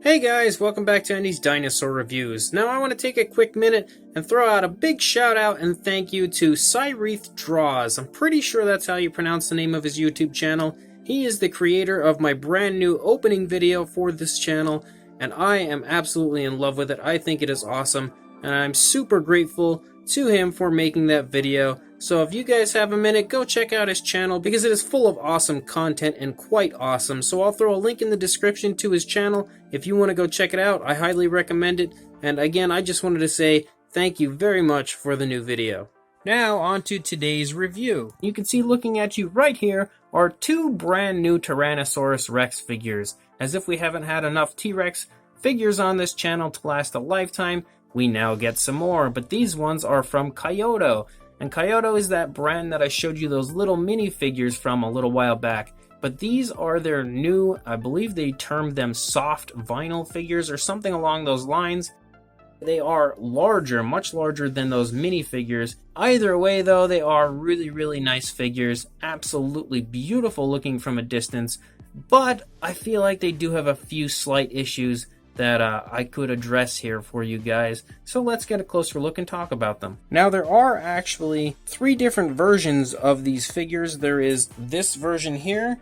Hey guys, welcome back to Andy's Dinosaur Reviews. Now I want to take a quick minute and throw out a big shout out and thank you to Syreeth Draws. I'm pretty sure that's how you pronounce the name of his YouTube channel. He is the creator of my brand new opening video for this channel, and I am absolutely in love with it. I think it is awesome, and I'm super grateful to him for making that video. So if you guys have a minute, go check out his channel because it is full of awesome content and quite awesome. So I'll throw a link in the description to his channel. If you want to go check it out, I highly recommend it. And again, I just wanted to say thank you very much for the new video. Now on to today's review. You can see looking at you right here are two brand new Tyrannosaurus Rex figures. As if we haven't had enough T-Rex figures on this channel to last a lifetime, we now get some more. But these ones are from Kaiyodo. And Kaiyodo is that brand that I showed you those little mini figures from a little while back. But these are their new, I believe they termed them soft vinyl figures or something along those lines. They are larger, much larger than those mini figures. Either way though, they are really nice figures. Absolutely beautiful looking from a distance. But I feel like they do have a few slight issues that I could address here for you guys. So let's get a closer look and talk about them. Now there are actually three different versions of these figures. There is this version here,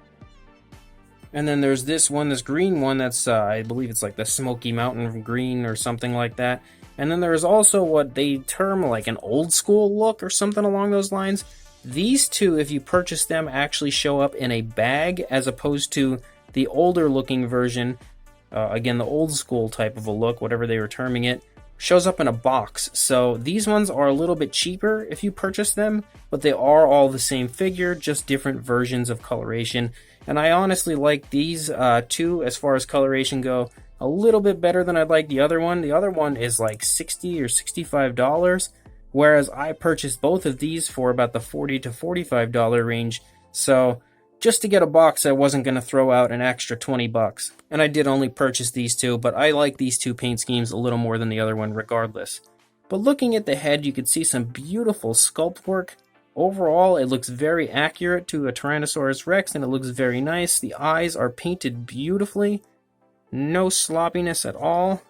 and then there's this one, this green one that's, I believe it's like the Smoky Mountain green or something like that. And then there's also what they term like an old school look or something along those lines. These two, if you purchase them, actually show up in a bag as opposed to the older looking version. Again, the old school type of a look, whatever they were terming it, shows up in a box. So these ones are a little bit cheaper if you purchase them, but they are all the same figure, just different versions of coloration. And I honestly like these two, as far as coloration go, a little bit better than I'd like the other one. The other one is like $60 or $65, whereas I purchased both of these for about the $40 to $45 range. So just to get a box, I wasn't going to throw out an extra 20 bucks. And I did only purchase these two, but I like these two paint schemes a little more than the other one regardless. But looking at the head, you can see some beautiful sculpt work. Overall, it looks very accurate to a Tyrannosaurus Rex, and it looks very nice. The eyes are painted beautifully. No sloppiness at all.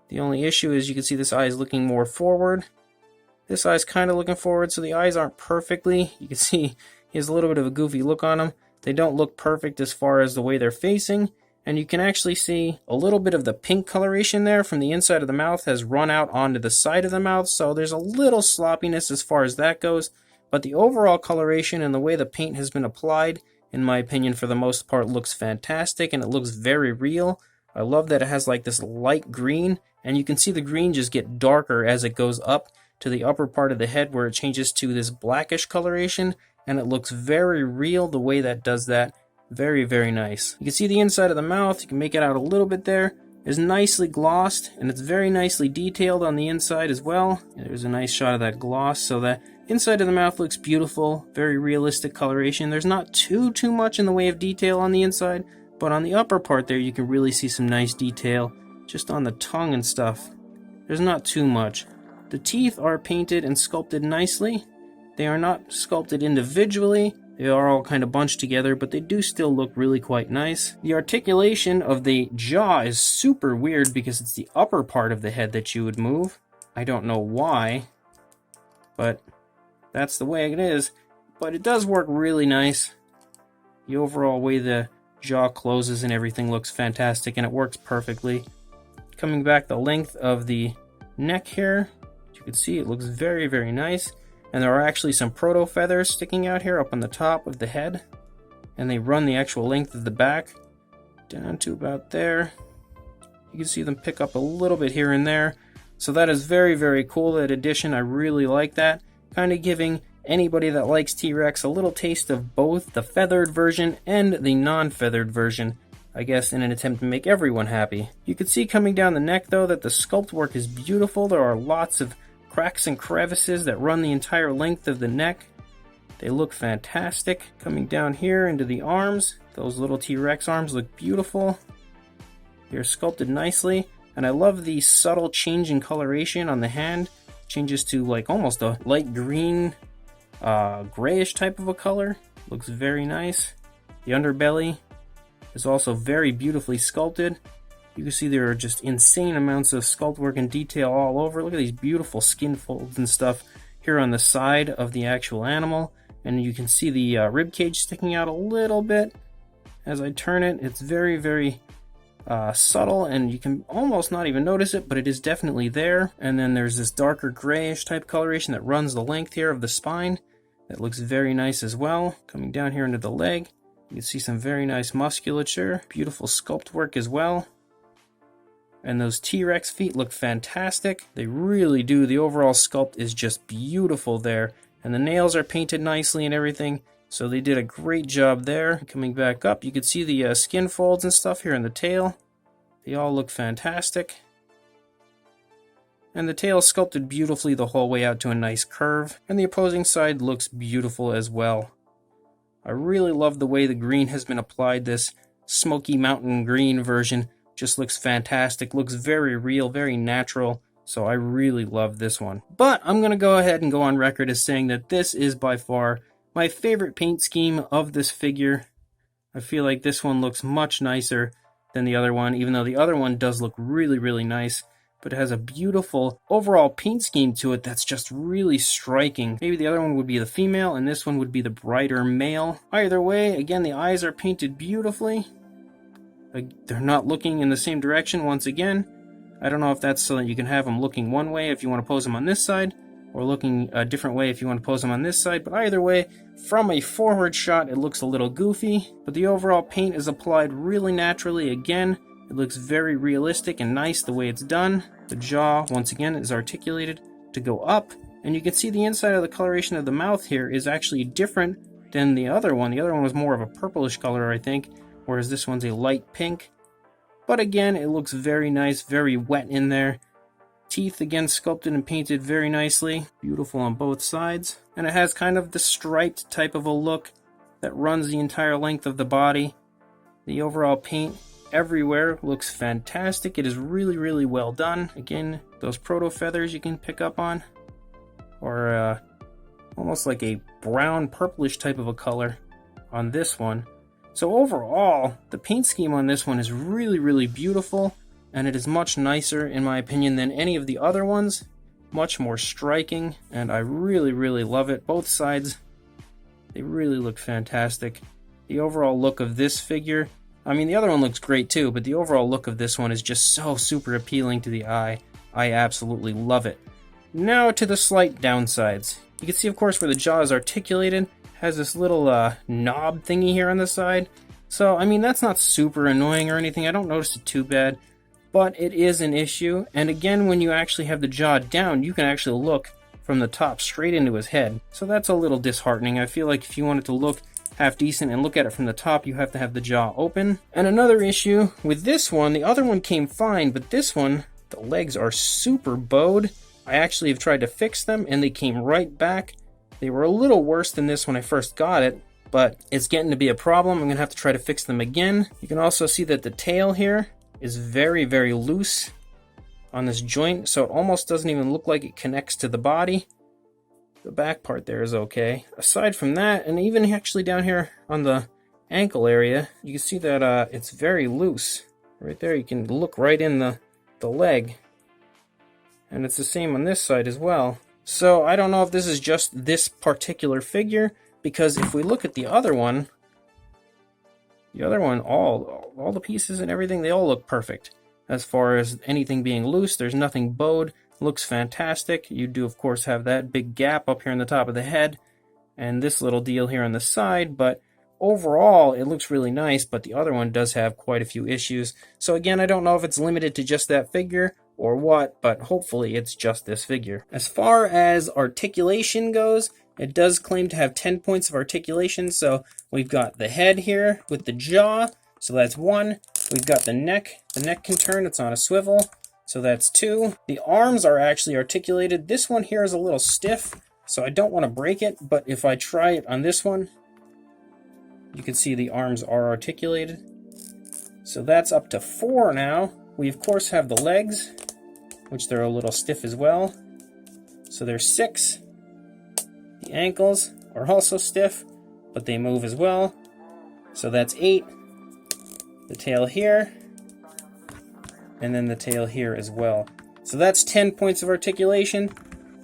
The only issue is you can see this eye is looking more forward. This eye's kind of looking forward, so the eyes aren't perfectly. You can see he has a little bit of a goofy look on them. They don't look perfect as far as the way they're facing, and you can actually see a little bit of the pink coloration there from the inside of the mouth has run out onto the side of the mouth, so there's a little sloppiness as far as that goes, but the overall coloration and the way the paint has been applied, in my opinion, for the most part, looks fantastic, and it looks very real. I love that it has like this light green, and you can see the green just get darker as it goes up to the upper part of the head where it changes to this blackish coloration, and it looks very real the way that does that. Very nice. You can see the inside of the mouth. You can make it out a little bit there. It's nicely glossed, and it's very nicely detailed on the inside as well. There's a nice shot of that gloss, so that inside of the mouth looks beautiful. Very realistic coloration. There's not too much in the way of detail on the inside, but on the upper part there you can really see some nice detail just on the tongue and stuff. There's not too much. The teeth are painted and sculpted nicely. They are not sculpted individually. They are all kind of bunched together, but they do still look really quite nice. The articulation of the jaw is super weird because it's the upper part of the head that you would move. I don't know why, but that's the way it is. But it does work really nice. The overall way the jaw closes and everything looks fantastic, and it works perfectly. Coming back the length of the neck here, you can see it looks very nice. And there are actually some proto feathers sticking out here up on the top of the head. And they run the actual length of the back down to about there. You can see them pick up a little bit here and there. So that is very cool, that addition. I really like that. Kind of giving anybody that likes T-Rex a little taste of both the feathered version and the non-feathered version. I guess in an attempt to make everyone happy. You can see coming down the neck though that the sculpt work is beautiful. There are lots of cracks and crevices that run the entire length of the neck. They look fantastic. Coming down here into the arms, those little T-Rex arms look beautiful. They're sculpted nicely, and I love the subtle change in coloration on the hand. Changes to like almost a light green, grayish type of a color. Looks very nice. The underbelly is also very beautifully sculpted. You can see there are just insane amounts of sculpt work and detail all over. Look at these beautiful skin folds and stuff here on the side of the actual animal. And you can see the rib cage sticking out a little bit as I turn it. It's very, very subtle, and you can almost not even notice it, but it is definitely there. And then there's this darker grayish type coloration that runs the length here of the spine. That looks very nice as well. Coming down here into the leg, you can see some very nice musculature. Beautiful sculpt work as well. And those T-Rex feet look fantastic. They really do. The overall sculpt is just beautiful there. And the nails are painted nicely and everything. So they did a great job there. Coming back up, you can see the skin folds and stuff here in the tail. They all look fantastic. And the tail is sculpted beautifully the whole way out to a nice curve. And the opposing side looks beautiful as well. I really love the way the green has been applied. This Smoky Mountain green version just looks fantastic, looks very real, very natural, so I really love this one. But I'm going to go ahead and go on record as saying that this is by far my favorite paint scheme of this figure. I feel like this one looks much nicer than the other one, even though the other one does look really, really nice, but it has a beautiful overall paint scheme to it that's just really striking. Maybe the other one would be the female, and this one would be the brighter male. Either way, again, the eyes are painted beautifully. They're not looking in the same direction once again. I don't know if that's so that you can have them looking one way if you want to pose them on this side, or looking a different way if you want to pose them on this side, but either way, from a forward shot it looks a little goofy, but the overall paint is applied really naturally again. It looks very realistic and nice the way it's done. The jaw, once again, is articulated to go up, and you can see the inside of the coloration of the mouth here is actually different than the other one. The other one was more of a purplish color, I think, whereas this one's a light pink. But again, it looks very nice, very wet in there. Teeth again sculpted and painted very nicely. Beautiful on both sides. And it has kind of the striped type of a look that runs the entire length of the body. The overall paint everywhere looks fantastic. It is really, really well done. Again, those proto feathers you can pick up on are almost like a brown purplish type of a color on this one. So overall, the paint scheme on this one is really, really beautiful, and it is much nicer, in my opinion, than any of the other ones. Much more striking, and I really, really love it. Both sides, they really look fantastic. The overall look of this figure, I mean, the other one looks great too, but the overall look of this one is just so super appealing to the eye. I absolutely love it. Now to the slight downsides. You can see, of course, where the jaw is articulated. Has this little knob thingy here on the side. So, I mean, that's not super annoying or anything. I don't notice it too bad, but it is an issue. And again, when you actually have the jaw down, you can actually look from the top straight into his head. So that's a little disheartening. I feel like if you wanted to look half decent and look at it from the top, you have to have the jaw open. And another issue with this one, the other one came fine, but this one, the legs are super bowed. I actually have tried to fix them and they came right back. They were a little worse than this when I first got it, but it's getting to be a problem. I'm going to have to try to fix them again. You can also see that the tail here is very, very loose on this joint, so it almost doesn't even look like it connects to the body. The back part there is okay. Aside from that, and even actually down here on the ankle area, you can see that it's very loose. Right there, you can look right in the leg. And it's the same on this side as well. So I don't know if this is just this particular figure, because if we look at the other one, all the pieces and everything, they all look perfect. As far as anything being loose, there's nothing bowed. Looks fantastic. You do, of course, have that big gap up here on the top of the head, and this little deal here on the side, but overall, it looks really nice, but the other one does have quite a few issues. So again, I don't know if it's limited to just that figure or what, but hopefully it's just this figure. As far as articulation goes, it does claim to have 10 points of articulation, so we've got the head here with the jaw, so that's 1. We've got the neck can turn, it's on a swivel, so that's 2. The arms are actually articulated. This one here is a little stiff, so I don't want to break it, but if I try it on this one, you can see the arms are articulated. So that's up to 4 now. We of course have the legs, which they're a little stiff as well. So there's 6. The ankles are also stiff, but they move as well. So that's 8. the tail here, and then the tail here as well. So that's 10 points of articulation.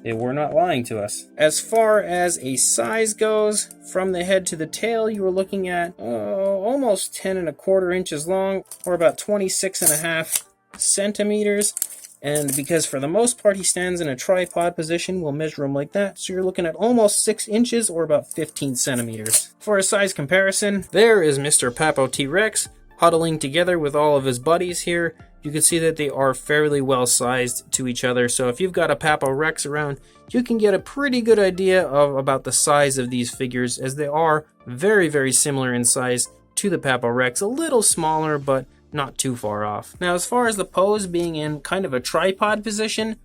They were not lying to us. As far as a size goes, from the head to the tail, you were looking at almost 10¼ inches long, or about 26½ centimeters. And because for the most part he stands in a tripod position, we'll measure him like that. So you're looking at almost 6 inches, or about 15 centimeters. For a size comparison, there is Mr. Papo T-Rex huddling together with all of his buddies here. You can see that they are fairly well sized to each other. So if you've got a Papo Rex around, you can get a pretty good idea of about the size of these figures, as they are very, very similar in size to the Papo Rex. A little smaller, but not too far off. Now, as far as the pose being in kind of a tripod position,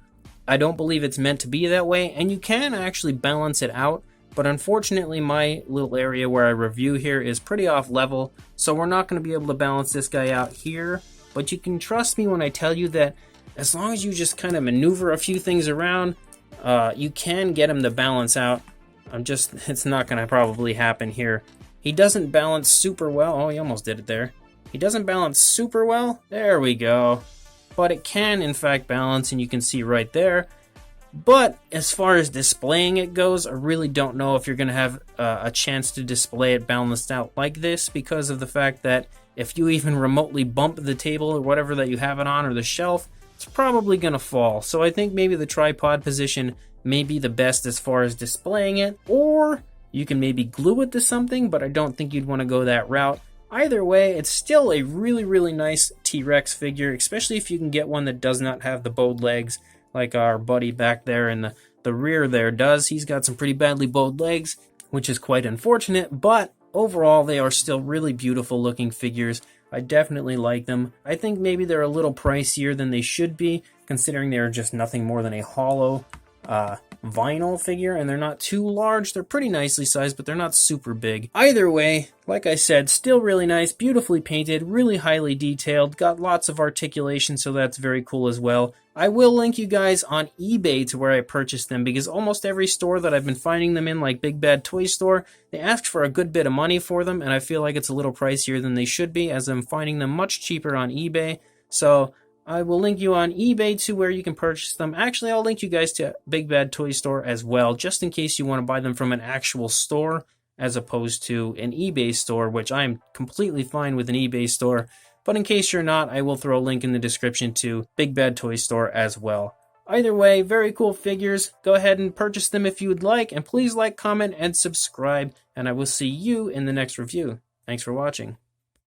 I don't believe it's meant to be that way, and you can actually balance it out. But unfortunately, my little area where I review here is pretty off level, so we're not going to be able to balance this guy out here. But you can trust me when I tell you that as long as you just kind of maneuver a few things around, you can get him to balance out. It's not going to probably happen here. He doesn't balance super well. Oh, he almost did it there. He doesn't balance super well. There we go. But it can, in fact, balance, and you can see right there. But as far as displaying it goes, I really don't know if you're going to have a chance to display it balanced out like this, because of the fact that if you even remotely bump the table or whatever that you have it on, or the shelf, it's probably going to fall. So I think maybe the tripod position may be the best as far as displaying it, or you can maybe glue it to something, but I don't think you'd want to go that route. Either way, it's still a really, really nice T-Rex figure, especially if you can get one that does not have the bowed legs like our buddy back there in the rear there does. He's got some pretty badly bowed legs, which is quite unfortunate, but overall, they are still really beautiful looking figures. I definitely like them. I think maybe they're a little pricier than they should be, considering they're just nothing more than a hollow vinyl figure, and they're not too large. They're pretty nicely sized, but they're not super big. Either way, like I said, still really nice, beautifully painted, really highly detailed, got lots of articulation, so that's very cool as well. I will link you guys on eBay to where I purchased them, because almost every store that I've been finding them in, like Big Bad Toy Store, they ask for a good bit of money for them, and I feel like it's a little pricier than they should be, as I'm finding them much cheaper on eBay. So I will link you on eBay to where you can purchase them. Actually, I'll link you guys to Big Bad Toy Store as well, just in case you want to buy them from an actual store as opposed to an eBay store, which I'm completely fine with an eBay store. But in case you're not, I will throw a link in the description to Big Bad Toy Store as well. Either way, very cool figures. Go ahead and purchase them if you would like, and please like, comment, and subscribe, and I will see you in the next review. Thanks for watching.